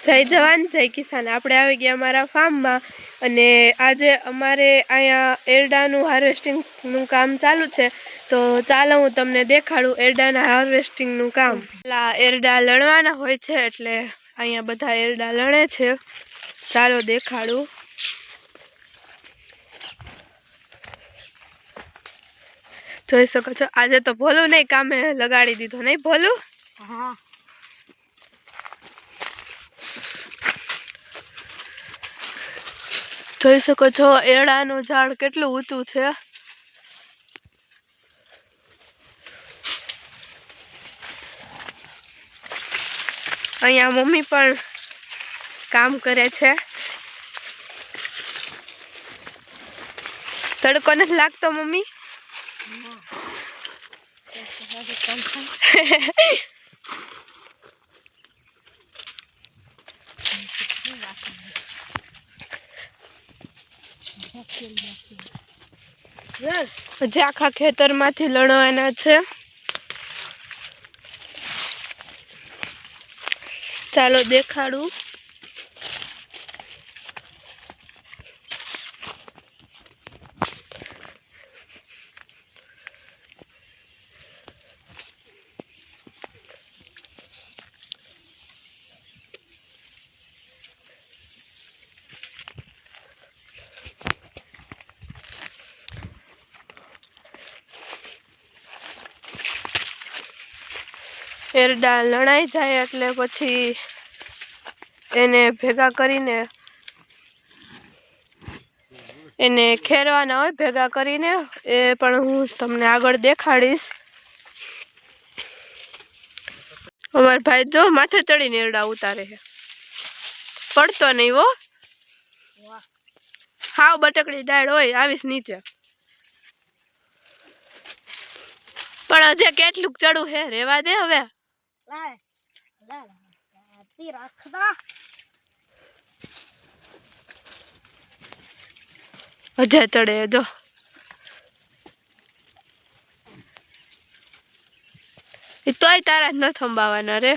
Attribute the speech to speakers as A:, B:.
A: જય જવાન જય કિસાન। આપણે આવી ગયા અમારા ફાર્મમાં અને આજે અમારે અહીંયા એરડાનું હાર્વેસ્ટિંગનું કામ ચાલુ છે। તો ચાલો હું તમને દેખાડું એરડાના હાર્વેસ્ટિંગનું કામ। એરડા લણવાના હોય છે એટલે અહીંયા બધા એરડા લણે છે। ચાલો દેખાડું। જોઈ શકો છો આજે તો ભોલું નહીં કામે લગાડી દીધો નહીં ભોલું।
B: હા
A: જોઈ શકો છો એરડાનું ઝાડ કેટલું ઊંચું છે। અહીંયા મમ્મી પણ કામ કરે છે। તડકો નથી લાગતો મમ્મી? હજી આખા ખેતરમાંથી લણવાના છે। ચાલો દેખાડું। એરડા લણાઈ જાય એટલે પછી એને ભેગા કરીને એને ખેરવાના હોય ભેગા કરીને એ પણ હું તમને આગળ દેખાડીશ। અમારા ભાઈ જો માથે ચડીને એરડા ઉતારે છે, પડતો નહીં હો। હાવ બટકડી ડાળ હોય આવીશ નીચે, પણ હજી કેટલું ચડવું હે, રેવા દે હવે। હજા ચડે જો, તોય તારા જ ન થંભાવાના રે।